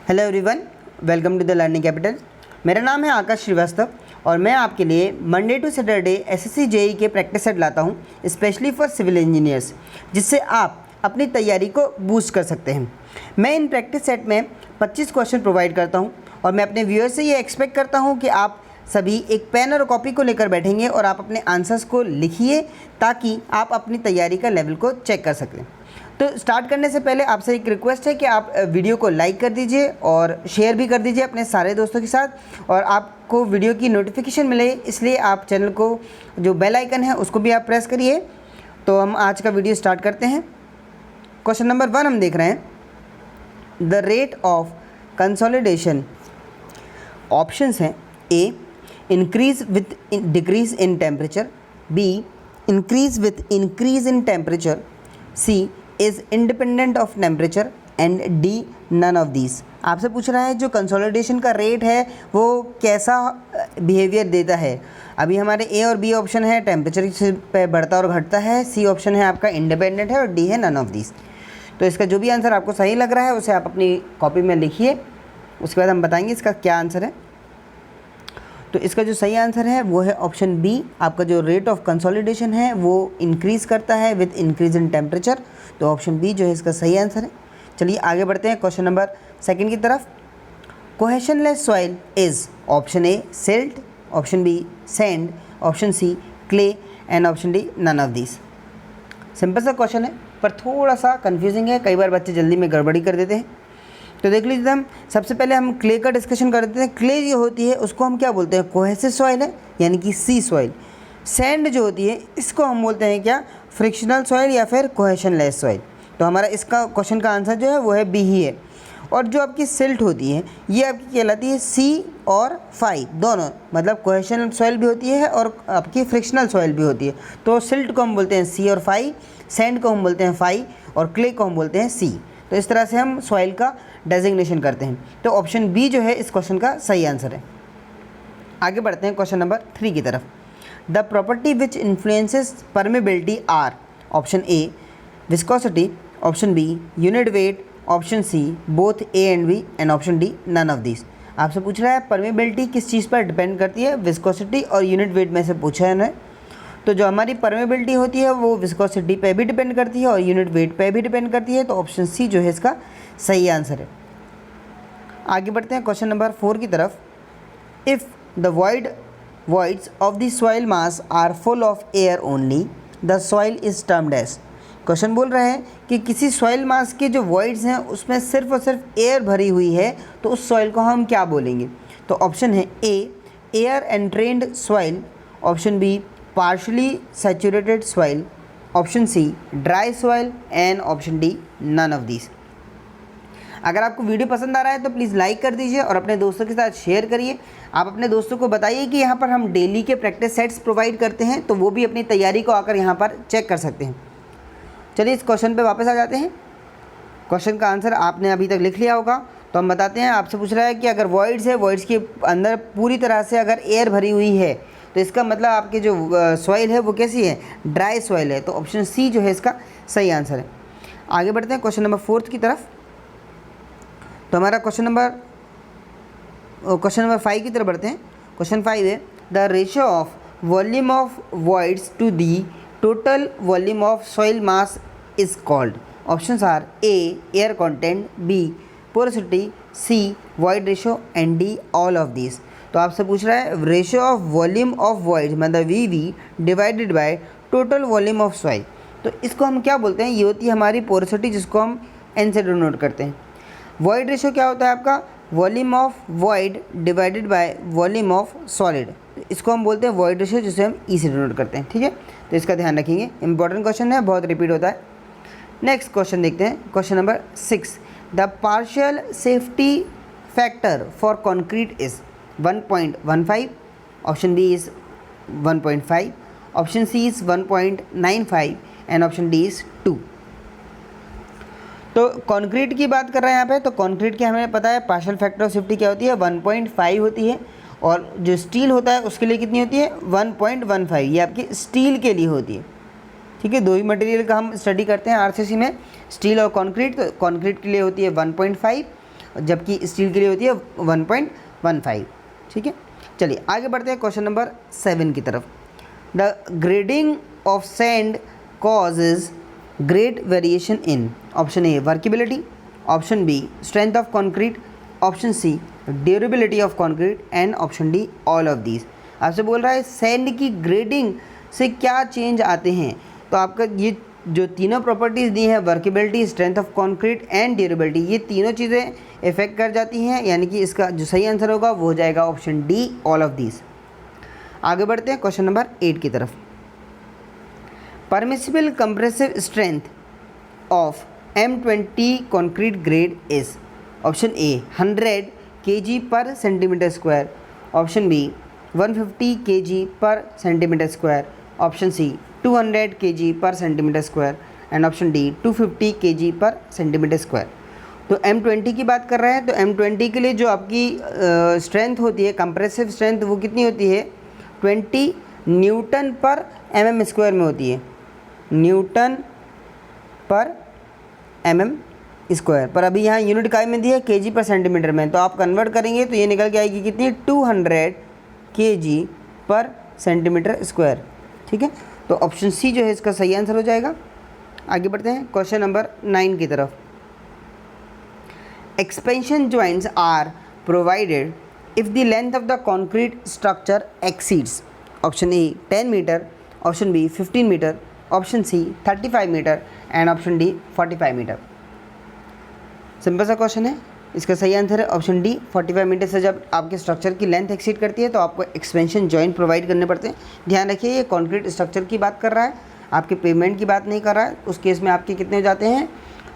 Hello everyone, welcome to the learning capital. मेरा नाम है आकाश श्रीवास्तव और मैं आपके लिए Monday to Saturday SSC JEE के प्रैक्टिस सेट लाता हूं स्पेशली फॉर सिविल इंजीनियर्स, जिससे आप अपनी तैयारी को बूस्ट कर सकते हैं। मैं इन प्रैक्टिस सेट में 25 क्वेश्चन प्रोवाइड करता हूं और मैं अपने व्यूअर्स से ये एक्सपेक्ट करता हूं कि आप सभी एक पेन और कॉपी को लेकर बैठेंगे और आप अपने आंसर्स को लिखिए ताकि आप अपनी तैयारी का लेवल को चेक कर सकें। तो स्टार्ट करने से पहले आपसे एक रिक्वेस्ट है कि आप वीडियो को लाइक कर दीजिए और शेयर भी कर दीजिए अपने सारे दोस्तों के साथ, और आपको वीडियो की नोटिफिकेशन मिले इसलिए आप चैनल को जो बेल आइकन है उसको भी आप प्रेस करिए। तो हम आज का वीडियो स्टार्ट करते हैं। क्वेश्चन नंबर 1 हम देख रहे हैं, the rate of consolidation. Options हैं A increase with decrease in temperature, B increase with increase in temperature, C is independent of temperature and D none of these. आपसे पूछ रहा है जो कंसोलिडेशन का रेट है वो कैसा बिहेवियर देता है। अभी हमारे ए और बी ऑप्शन है टेम्परेचर पे बढ़ता और घटता है, सी ऑप्शन है आपका इंडिपेंडेंट है और डी है नन ऑफ दीज। तो इसका जो भी आंसर आपको सही लग रहा है उसे आप अपनी कॉपी में लिखिए, उसके बाद हम बताएंगे इसका क्या आंसर है। तो इसका जो सही आंसर है वो है ऑप्शन बी। आपका जो रेट ऑफ कंसोलिडेशन है वो इंक्रीज़ करता है विद इंक्रीज इन टेम्परेचर। तो ऑप्शन बी जो है इसका सही आंसर है। चलिए आगे बढ़ते हैं क्वेश्चन नंबर 2 की तरफ। Cohesionless soil is option A silt, option B sand, option C clay and option D none of these. Simple सा क्वेश्चन है पर थोड़ा सा कन्फ्यूजिंग है, कई बार बच्चे जल्दी में गड़बड़ी कर देते हैं। तो देख लीजिए, हम सबसे पहले हम क्ले का डिस्कशन कर देते हैं। क्ले जो होती है उसको हम क्या बोलते हैं, कोहेसिव सॉइल है यानी कि सी सॉइल। सैंड जो होती है इसको हम बोलते हैं क्या, फ्रिक्शनल सॉइल या फिर कोहेशनलेस सॉइल। तो हमारा इसका क्वेश्चन का आंसर जो है वो है बी ही है। और जो आपकी सिल्ट होती है ये आपकी कहलाती है सी और फाई दोनों, मतलब कोहेशनल सॉइल भी होती है और आपकी फ्रिक्शनल सॉइल भी होती है। तो सिल्ट को हम बोलते हैं सी और फाई, सैंड को हम बोलते हैं फाई और क्ले को हम बोलते हैं सी। तो इस तरह से हम सॉइल का डेजिग्नेशन करते हैं। तो ऑप्शन बी जो है इस क्वेश्चन का सही आंसर है। आगे बढ़ते हैं क्वेश्चन नंबर 3 की तरफ। The property which influences permeability are, option A viscosity, option B unit weight, option C both A and B and option D none of this. आपसे पूछ रहा है परमेबिलिटी किस चीज़ पर डिपेंड करती है, विस्कोसिटी और यूनिट वेट में से पूछा है इन्हें। तो जो हमारी परमेबिलिटी होती है वो विस्कोसिटी पे भी डिपेंड करती है और यूनिट वेट पे भी डिपेंड करती है। तो ऑप्शन सी जो है इसका सही आंसर है। आगे बढ़ते हैं क्वेश्चन नंबर 4 की तरफ। If the voids of the soil mass are full of air only, the soil is termed as. Question बोल रहा है कि किसी सॉइल मास के जो voids हैं उसमें सिर्फ और सिर्फ एयर भरी हुई है तो उस सॉइल को हम क्या बोलेंगे। तो ऑप्शन है A air entrained soil, option B partially saturated soil, option C dry soil and option D none of these. अगर आपको वीडियो पसंद आ रहा है तो प्लीज़ लाइक कर दीजिए और अपने दोस्तों के साथ शेयर करिए। आप अपने दोस्तों को बताइए कि यहाँ पर हम डेली के प्रैक्टिस सेट्स प्रोवाइड करते हैं तो वो भी अपनी तैयारी को आकर यहाँ पर चेक कर सकते हैं। चलिए इस क्वेश्चन पे वापस आ जाते हैं। क्वेश्चन का आंसर आपने अभी तक लिख लिया होगा तो हम बताते हैं। आपसे पूछ रहा है कि अगर वॉइड्स है, वॉइड्स के अंदर पूरी तरह से अगर एयर भरी हुई है तो इसका मतलब आपकी जो सॉइल है वो कैसी है, ड्राई सॉइल है। तो ऑप्शन सी जो है इसका सही आंसर है। आगे बढ़ते हैं क्वेश्चन नंबर 4 की तरफ। तो हमारा क्वेश्चन नंबर 5 की तरफ बढ़ते हैं। क्वेश्चन 5 है, the ratio of volume of voids to the total volume of soil mass is called. Options are A air content, B porosity, C void ratio and D all of this. तो आपसे पूछ रहा है ratio of volume of voids मतलब V divided by total volume of soil. तो इसको हम क्या बोलते हैं, ये होती है हमारी पोरोसिटी जिसको हम एन से डिनोट करते हैं। वॉइड रेशियो क्या होता है आपका, volume of void divided by volume of solid. इसको हम बोलते हैं वॉइड रेशियो जिसे हम ई से डिनोट करते हैं। ठीक है, तो इसका ध्यान रखेंगे, इंपॉर्टेंट क्वेश्चन है, बहुत रिपीट होता है। नेक्स्ट क्वेश्चन देखते हैं, question number 6। The partial safety factor for concrete is 1.15, option B is 1.5, option C is 1.95 and option D is 2। तो कंक्रीट की बात कर रहे हैं यहाँ पे। तो कंक्रीट की हमें पता है पार्शियल फैक्टर ऑफ सेफ्टी क्या होती है, 1.5 होती है। और जो स्टील होता है उसके लिए कितनी होती है, 1.15। ये आपकी स्टील के लिए होती है। ठीक है, दो ही मटेरियल का हम स्टडी करते हैं आरसीसी में, स्टील और कंक्रीट। तो कंक्रीट के लिए होती है 1.5 जबकि स्टील के लिए होती है 1.15। ठीक है, चलिए आगे बढ़ते हैं क्वेश्चन नंबर 7 की तरफ। The grading of sand causes great variation in option A workability, option B strength of concrete, option C durability of concrete and option D all of these. आपसे बोल रहा है सैंड की ग्रेडिंग से क्या change आते हैं, तो आपका ये जो तीनों प्रॉपर्टीज़ दी हैं workability, strength of concrete and durability, ये तीनों चीज़ें इफेक्ट कर जाती हैं, यानी कि इसका जो सही आंसर होगा वो हो जाएगा option D all of these. आगे बढ़ते हैं क्वेश्चन नंबर 8 की तरफ। Permissible compressive strength of M20 concrete grade is option A 100 kg per centimetre square, option B 150 kg per centimetre square, option C 200 kg per centimetre square and option D 250 kg per centimetre square. तो M20 की बात कर रहे हैं, तो M20 के लिए जो आपकी स्ट्रेंथ होती है, कंप्रेसिव स्ट्रेंथ, वो कितनी होती है 20 न्यूटन पर mm स्क्वायर में होती है, न्यूटन पर mm स्क्वायर। पर अभी यहाँ यूनिट काय में दी है kg पर सेंटीमीटर में, तो आप कन्वर्ट करेंगे तो ये निकल के आएगी कितनी 200 kg पर सेंटीमीटर स्क्वायर। ठीक है, तो ऑप्शन सी जो है इसका सही आंसर हो जाएगा। आगे बढ़ते हैं क्वेश्चन नंबर 9 की तरफ। Expansion joints are provided if the length of the concrete structure exceeds option A 10 metre, option B 15 metre, option C 35 metre and option D 45 metre. Simple सा क्वेश्चन है, इसका सही आंसर है ऑप्शन डी 45 मीटर से जब आपके structure की length exceed करती है तो आपको एक्सपेंशन जॉइंट प्रोवाइड करने पड़ते हैं। ध्यान रखिए ये कॉन्क्रीट स्ट्रक्चर की बात कर रहा है, आपके पेमेंट की बात नहीं कर रहा है। उस केस में आपके कितने हो जाते हैं,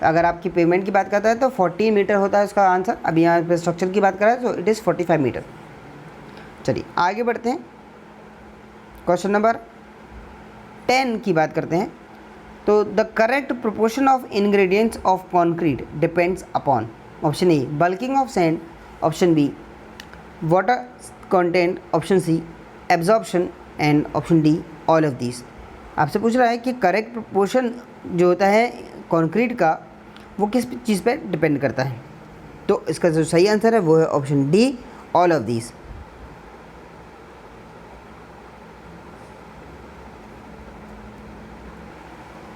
अगर आपकी पेमेंट की बात करता है तो 40 मीटर होता है उसका आंसर। अभी यहाँ पे स्ट्रक्चर की बात कर रहा है तो इट इज़ 45 मीटर। चलिए आगे बढ़ते हैं, क्वेश्चन नंबर 10 की बात करते हैं। तो the correct proportion of ingredients of concrete depends upon option A bulking of sand, option B water content, option C absorption and option D all of these. आपसे पूछ रहा है कि करेक्ट प्रोपोर्शन जो होता है कॉन्क्रीट का वो किस चीज़ पे डिपेंड करता है, तो इसका जो सही आंसर है वो है option D all of these.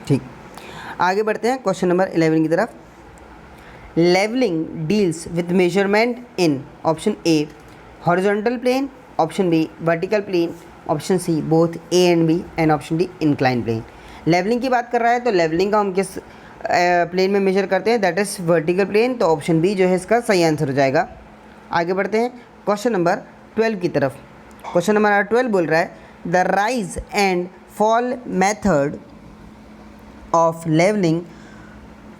ठीक, आगे बढ़ते हैं क्वेश्चन नंबर 11 की तरफ। Levelling deals with measurement in option A horizontal plane, option B vertical plane, option C both A and B and option D incline plane. Levelling की बात कर रहा है तो लेवलिंग का हम किस प्लेन में मेजर करते हैं, दैट इज़ वर्टिकल प्लेन, तो ऑप्शन बी जो है इसका सही आंसर हो जाएगा। आगे बढ़ते हैं क्वेश्चन नंबर 12 की तरफ। क्वेश्चन नंबर 12 बोल रहा है the rise and fall method of levelling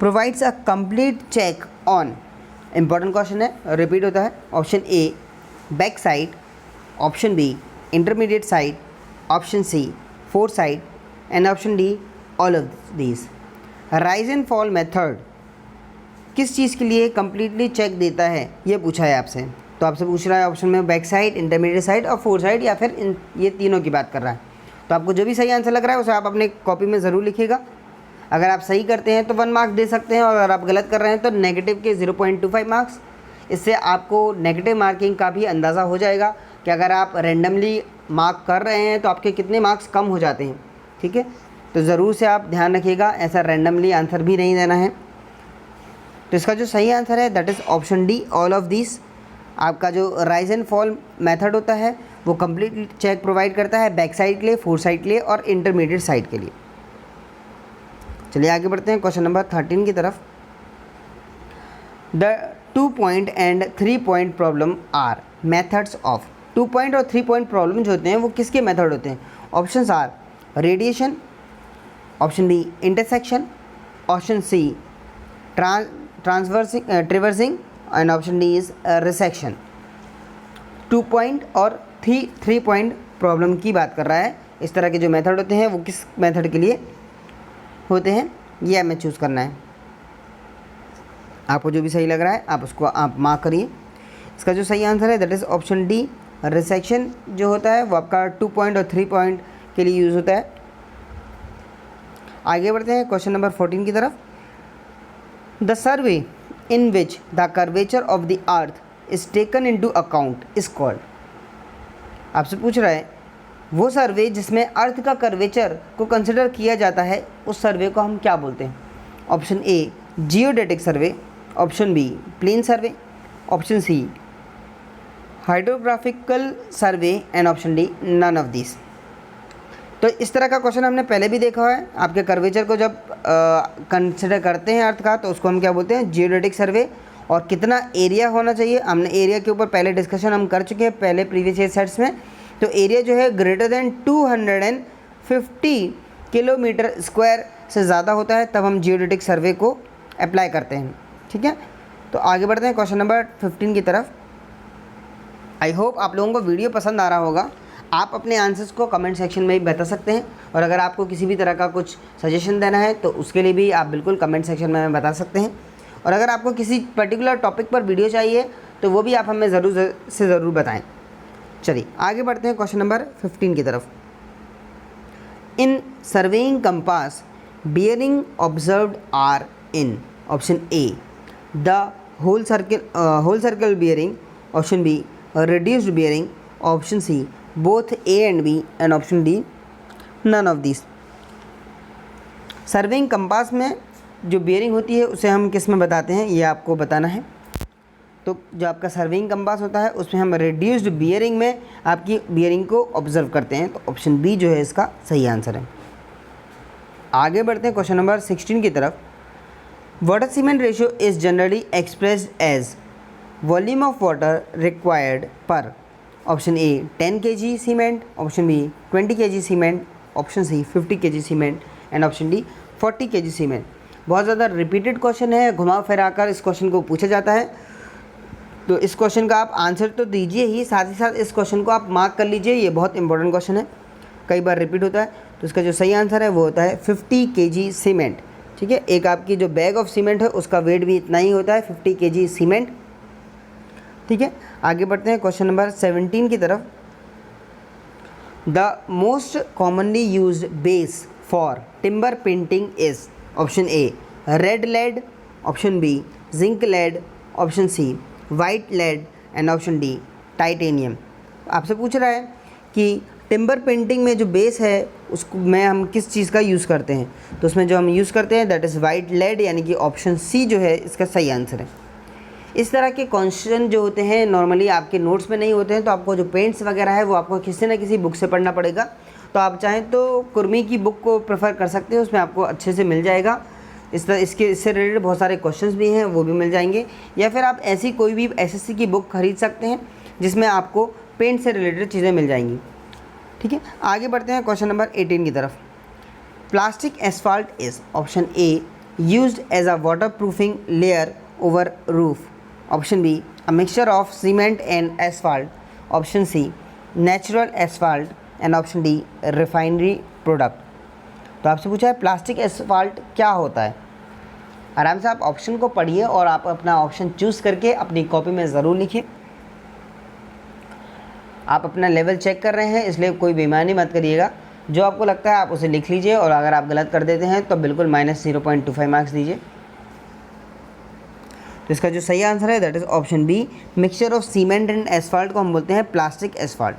provides a complete check on, important question है, रिपीट होता है। Option A back sight, option B intermediate sight, option C fore sight and option D all of these. Rise and fall method किस चीज़ के लिए completely check देता है, ये पूछा है आपसे। तो आपसे पूछ रहा है ऑप्शन में बैक साइड, इंटरमीडिएट साइड और फोर साइड, या फिर ये तीनों की बात कर रहा है। तो आपको जो भी सही आंसर लग रहा है उसे आप अपने कॉपी में ज़रूर लिखिएगा। अगर आप सही करते हैं तो 1 मार्क्स दे सकते हैं और अगर आप गलत कर रहे हैं तो नेगेटिव के 0.25 मार्क्स। इससे आपको नेगेटिव मार्किंग का भी अंदाज़ा हो जाएगा कि अगर आप रैंडमली मार्क कर रहे हैं तो आपके कितने मार्क्स कम हो जाते हैं। ठीक है, तो ज़रूर से आप ध्यान रखिएगा, ऐसा रैंडमली आंसर भी नहीं देना है। तो इसका जो सही आंसर है that is option D all of this. आपका जो राइज एंड फॉल मेथड होता है वो कंप्लीट चेक प्रोवाइड करता है बैक साइड के लिए, फोर साइड के लिए और इंटरमीडिएट साइड के लिए। चलिए आगे बढ़ते हैं क्वेश्चन नंबर 13 की तरफ। The 2 point and 3 point problem are methods of. 2 point और 3 पॉइंट प्रॉब्लम जो होते हैं वो किसके मेथड होते हैं? Options are radiation, option B intersection, option C traversing and option D is resection. 2 point और 3 पॉइंट प्रॉब्लम की बात कर रहा है। इस तरह के जो मेथड होते हैं वो किस मेथड के लिए होते हैं ये हमें चूज़ करना है। आपको जो भी सही लग रहा है आप उसको आप मार्क करिए। इसका जो सही आंसर है that is option D resection जो होता है वो आपका 2 पॉइंट और 3 पॉइंट के लिए यूज़ होता है। आगे बढ़ते हैं क्वेश्चन नंबर 14 की तरफ। The survey in which the curvature of the earth is taken into account is called। आपसे पूछ रहा है वो सर्वे जिसमें अर्थ का कर्वेचर को कंसिडर किया जाता है, उस सर्वे को हम क्या बोलते हैं? Option A geodetic survey, option B plane survey, option C hydrographical survey and option D none of this. तो इस तरह का क्वेश्चन हमने पहले भी देखा है। आपके कर्वेचर को जब कंसिडर करते हैं अर्थ का, तो उसको हम क्या बोलते हैं? जियोडेटिक सर्वे। और कितना एरिया होना चाहिए, हमने एरिया के ऊपर पहले डिस्कशन हम कर चुके हैं पहले प्रीवियस ईयर सेट्स में। तो एरिया जो है ग्रेटर देन 250 किलोमीटर स्क्वायर से ज़्यादा होता है, तब हम जियोडेटिक सर्वे को अप्लाई करते हैं। ठीक है, तो आगे बढ़ते हैं क्वेश्चन नंबर 15 की तरफ। आई होप आप लोगों को वीडियो पसंद आ रहा होगा। आप अपने आंसर्स को कमेंट सेक्शन में भी बता सकते हैं, और अगर आपको किसी भी तरह का कुछ सजेशन देना है तो उसके लिए भी आप बिल्कुल कमेंट सेक्शन में हमें बता सकते हैं। और अगर आपको किसी पर्टिकुलर टॉपिक पर वीडियो चाहिए तो वो भी आप हमें ज़रूर बताएं। चलिए आगे बढ़ते हैं क्वेश्चन नंबर 15 की तरफ। In surveying compass bearing observed are in option A the whole circle bearing, option B reduced bearing, option C both A and B and option D none of this. Surveying compass में जो bearing होती है उसे हम किस में बताते हैं, ये आपको बताना है। तो जो आपका सर्विंग कंपास होता है उसमें हम रिड्यूस्ड बियरिंग में आपकी बियरिंग को ऑब्जर्व करते हैं। तो ऑप्शन बी जो है इसका सही आंसर है। आगे बढ़ते हैं क्वेश्चन नंबर 16 की तरफ। Water cement ratio is generally expressed as volume of water required per, option A 10 kg cement, option B 20 kg cement, option C 50 kg cement and option D 40 kg cement. बहुत ज़्यादा repeated question है, घुमा फिरा कर इस question को पूछा जाता है। तो इस क्वेश्चन का आप आंसर तो दीजिए ही, साथ ही साथ इस क्वेश्चन को आप मार्क कर लीजिए, ये बहुत इंपॉर्टेंट क्वेश्चन है, कई बार रिपीट होता है। तो इसका जो सही आंसर है वो होता है 50 kg सीमेंट। ठीक है, एक आपकी जो बैग ऑफ सीमेंट है उसका वेट भी इतना ही होता है, 50 kg सीमेंट। ठीक है, आगे बढ़ते हैं क्वेश्चन नंबर 17 की तरफ। The most commonly used base for timber painting is, option A red lead, option B zinc lead, option C white lead and option D titanium. आपसे पूछ रहा है कि टिम्बर पेंटिंग में जो बेस है उसको में हम किस चीज़ का यूज़ करते हैं। तो उसमें जो हम यूज़ करते हैं दैट इज़ वाइट लेड, यानी कि ऑप्शन सी जो है इसका सही आंसर है। इस तरह के क्वेश्चन जो होते हैं नॉर्मली आपके नोट्स में नहीं होते हैं, तो आपको जो पेंट्स वगैरह है वो आपको किसी न किसी बुक से पढ़ना पड़ेगा। तो आप चाहें तो कुर्मी की बुक को प्रेफर कर सकते हैं, उसमें आपको अच्छे से मिल जाएगा। इससे रिलेटेड बहुत सारे क्वेश्चंस भी हैं, वो भी मिल जाएंगे। या फिर आप ऐसी कोई भी एसएससी की बुक खरीद सकते हैं जिसमें आपको पेंट से रिलेटेड चीज़ें मिल जाएंगी। ठीक है, आगे बढ़ते हैं क्वेश्चन नंबर 18 की तरफ। Plastic asphalt is, option A used as a waterproofing layer over roof, option B a mixture of cement and asphalt, option C natural asphalt and option D refinery product. तो आपसे पूछा है plastic asphalt क्या होता है। आराम से आप ऑप्शन को पढ़िए और आप अपना ऑप्शन चूज़ करके अपनी कॉपी में ज़रूर लिखिए। आप अपना लेवल चेक कर रहे हैं, इसलिए कोई बेईमानी मत करिएगा। जो आपको लगता है आप उसे लिख लीजिए, और अगर आप गलत कर देते हैं तो बिल्कुल -0.25 मार्क्स दीजिए। तो इसका जो सही आंसर है that is option B mixture of cement and asphalt को हम बोलते हैं प्लास्टिक एसफाल्ट।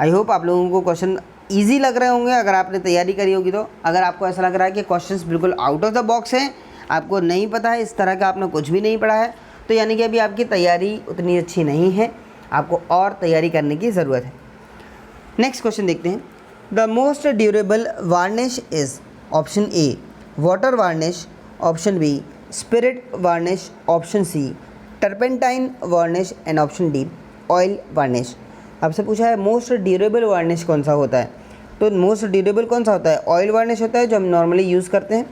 आई होप आप लोगों को क्वेश्चन ईजी लग रहे होंगे अगर आपने तैयारी करी होगी। तो अगर आपको ऐसा लग रहा है कि क्वेश्चंस बिल्कुल आउट ऑफ द बॉक्स हैं, आपको नहीं पता है, इस तरह का आपने कुछ भी नहीं पढ़ा है, तो यानी कि अभी आपकी तैयारी उतनी अच्छी नहीं है, आपको और तैयारी करने की ज़रूरत है। नेक्स्ट क्वेश्चन देखते हैं। The most durable varnish is, option A water varnish, option B spirit varnish, option C turpentine varnish and option D oil varnish. आपसे पूछा है मोस्ट ड्यूरेबल वार्निश कौन सा होता है। तो मोस्ट ड्यूरेबल कौन सा होता है, ऑयल वार्निश होता है जो हम नॉर्मली यूज़ करते हैं।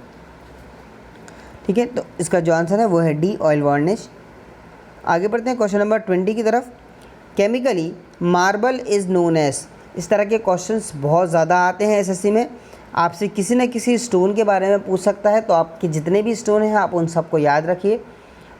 ठीक है, तो इसका जो आंसर है वो है डी ऑयल वार्निश। आगे बढ़ते हैं क्वेश्चन नंबर 20 की तरफ। Chemically marble is known as, इस तरह के क्वेश्चंस बहुत ज़्यादा आते हैं एसएससी में। आपसे किसी न किसी स्टोन के बारे में पूछ सकता है, तो आपके जितने भी स्टोन हैं आप उन सबको याद रखिए,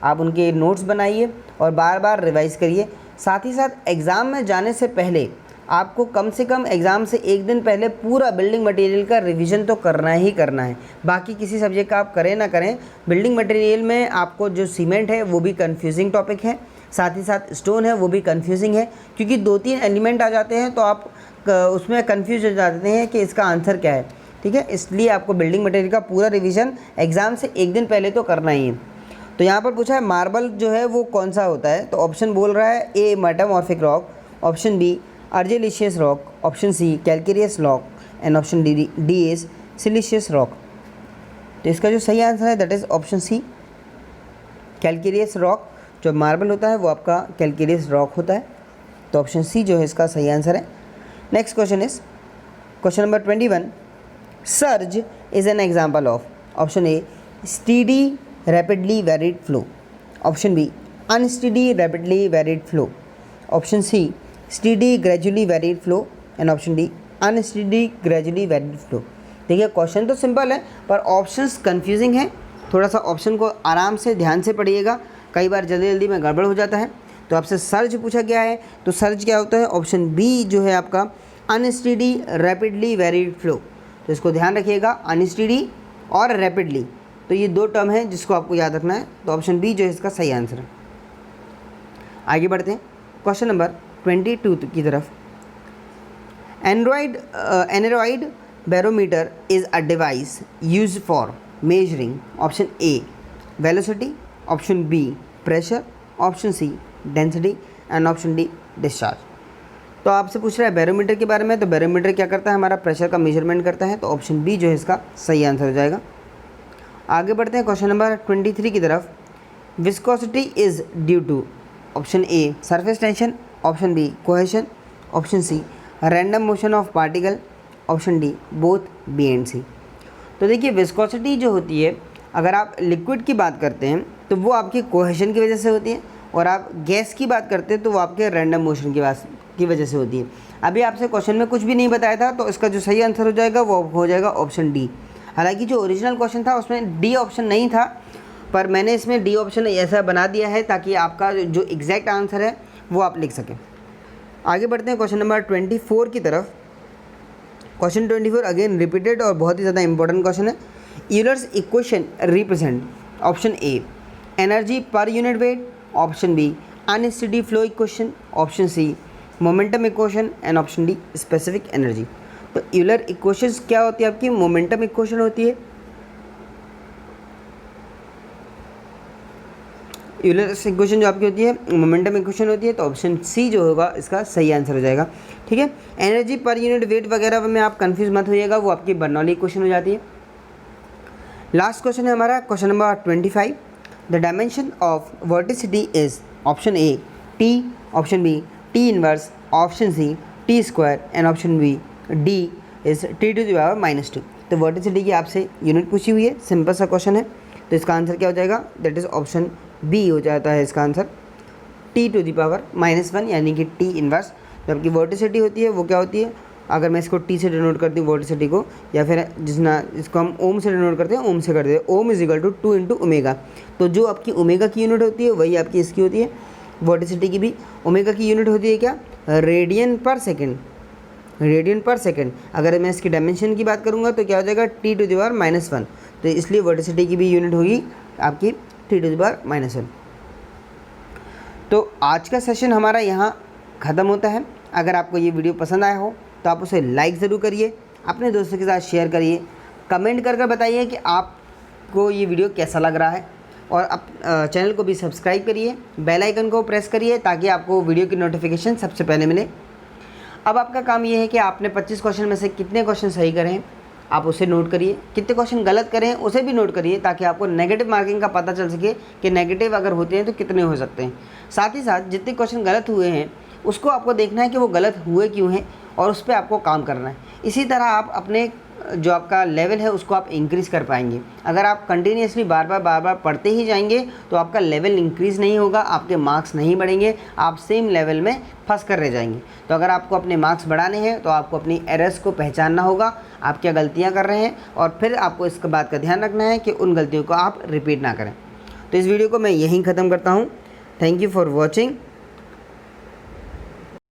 आप उनके नोट्स बनाइए और बार बार रिवाइज़ करिए। साथ ही साथ एग्ज़ाम में जाने से पहले आपको कम से कम एग्ज़ाम से एक दिन पहले पूरा बिल्डिंग मटेरियल का रिवीजन तो करना ही करना है। बाकी किसी सब्जेक्ट का आप करें ना करें, बिल्डिंग मटेरियल में आपको जो सीमेंट है वो भी कंफ्यूजिंग टॉपिक है, साथ ही साथ स्टोन है वो भी कंफ्यूजिंग है, क्योंकि 2-3 एलिमेंट आ जाते हैं तो आप उसमें कंफ्यूज हो जाते हैं कि इसका आंसर क्या है। ठीक है, इसलिए आपको बिल्डिंग मटेरियल का पूरा रिवीजन एग्ज़ाम से एक दिन पहले तो करना ही है। तो यहाँ पर पूछा है मार्बल जो है वो कौन सा होता है, तो ऑप्शन बोल रहा है A metamorphic rock, option B argillaceous rock, option C calcareous rock and option D is siliceous rock. तो इसका जो सही आंसर है that is option C calcareous rock. जो मार्बल होता है वो आपका कैलकेरियस रॉक होता है। तो ऑप्शन सी जो है इसका सही आंसर है। Next question is question number 21, surge is an example of, option A steady rapidly varied flow, option B unsteady rapidly varied flow, option C steady gradually varied flow and option D unsteady gradually varied flow. देखिए question तो simple है पर options confusing है, थोड़ा सा option को आराम से ध्यान से पढ़िएगा, कई बार जल्दी जल्दी में गड़बड़ हो जाता है। तो आपसे सर्ज पूछा गया है, तो सर्ज क्या होता है, ऑप्शन बी जो है आपका अनस्टीडी रैपिडली वेरिड फ्लो। तो इसको ध्यान रखिएगा, अनस्टीडी और रैपिडली, तो ये दो टर्म है जिसको आपको याद रखना है। तो ऑप्शन बी जो है इसका सही आंसर है। आगे बढ़ते हैं क्वेश्चन नंबर 22 की तरफ। Aneroid barometer is a device use for measuring, option A velocity, option B pressure, option C density and option D discharge. तो आपसे पूछ रहा है बैरोमीटर के बारे में, तो बैरोमीटर क्या करता है, हमारा प्रेशर का मेजरमेंट करता है। तो ऑप्शन बी जो है इसका सही आंसर हो जाएगा। आगे बढ़ते हैं क्वेश्चन नंबर 23 की तरफ। Viscosity is due to, option A surface tension, option B cohesion, option C random motion of particle, option D both B and C. तो देखिए विस्कोसिटी जो होती है, अगर आप लिक्विड की बात करते हैं तो वो आपकी कोहेशन की वजह से होती है, और आप गैस की बात करते हैं तो वो आपके रैंडम मोशन की वजह से होती है। अभी आपसे क्वेश्चन में कुछ भी नहीं बताया था, तो इसका जो सही आंसर हो जाएगा वो हो जाएगा ऑप्शन डी। हालांकि जो ओरिजिनल क्वेश्चन था उसमें डी ऑप्शन नहीं था, पर मैंने इसमें डी ऑप्शन ऐसा बना दिया है ताकि आपका जो एग्जैक्ट आंसर है वो आप लिख सकें। आगे बढ़ते हैं क्वेश्चन नंबर 24 की तरफ। क्वेश्चन 24 अगेन रिपीटेड और बहुत ही ज़्यादा इंपॉर्टेंट क्वेश्चन है। Euler's equation represent, option A energy per unit weight, option B unsteady flow equation, option C momentum equation and option D specific energy. तो यूलर इक्वेशंस क्या होती है आपकी, मोमेंटम इक्वेशन होती है, यूलर इक्वेशन जो आपकी होती है मोमेंटम इक्वेशन होती है। तो ऑप्शन सी जो होगा इसका सही आंसर हो जाएगा। ठीक है, एनर्जी पर यूनिट वेट वगैरह में आप कंफ्यूज मत होइएगा, वो आपकी बर्नौली इक्वेशन हो जाती है। लास्ट क्वेश्चन है हमारा question number 25। The dimension of vorticity is, option A T, option B T inverse, option C T square and option B D is T to the power -2। तो वर्टिसिटी की आपसे unit पूछी हुई है, सिंपल सा question है। तो इसका आंसर क्या हो जाएगा, दैट इज ऑप्शन बी हो जाता है इसका answer, T to the power -1 यानी कि टी इनवर्स। जो आपकी वर्टिसिटी होती है वो क्या होती है, अगर मैं इसको टी से डिनोट करती हूँ वर्टिसिटी को, या फिर जिसको हम ओम से डिनोट करते हैं ओम से करते हैं, ohm is equal to 2 into omega. तो जो आपकी ओमेगा की यूनिट होती है वही आपकी इसकी होती है, वर्टिसिटी की भी। ओमेगा की यूनिट होती है क्या, रेडियन पर सेकेंड, रेडियन पर सेकेंड। अगर मैं इसकी डायमेंशन की बात करूँगा तो क्या हो जाएगा, टी टू द पावर -1। तो इसलिए वर्टिसिटी की भी यूनिट होगी आपकी टी टू द पावर -1। तो आज का सेशन हमारा यहाँ ख़त्म होता है। अगर आपको ये वीडियो पसंद आया हो तो आप उसे लाइक ज़रूर करिए, अपने दोस्तों के साथ शेयर करिए, कमेंट कर बताइए कि आपको ये वीडियो कैसा लग रहा है, और आप चैनल को भी सब्सक्राइब करिए, बेल आइकन को प्रेस करिए ताकि आपको वीडियो की नोटिफिकेशन सबसे पहले मिले। अब आपका काम ये है कि आपने 25 क्वेश्चन में से कितने क्वेश्चन सही करें आप उसे नोट करिए, कितने क्वेश्चन गलत करें उसे भी नोट करिए, ताकि आपको नेगेटिव मार्किंग का पता चल सके कि नेगेटिव अगर होते हैं तो कितने हो सकते हैं। साथ ही साथ जितने क्वेश्चन गलत हुए हैं उसको आपको देखना है कि वो गलत हुए क्यों हैं, और उस पर आपको काम करना है। इसी तरह आप अपने जो आपका लेवल है उसको आप इंक्रीज़ कर पाएंगे। अगर आप कंटिन्यूसली बार बार पढ़ते ही जाएंगे तो आपका लेवल इंक्रीज़ नहीं होगा, आपके मार्क्स नहीं बढ़ेंगे, आप सेम लेवल में फंस कर रह जाएंगे। तो अगर आपको अपने मार्क्स बढ़ाने हैं तो आपको अपनी एरर्स को पहचानना होगा, आप क्या गलतियाँ कर रहे हैं, और फिर आपको इस बात का ध्यान रखना है कि उन गलतियों को आप रिपीट ना करें। तो इस वीडियो को मैं यहीं ख़त्म करता हूँ। Thank you for watching.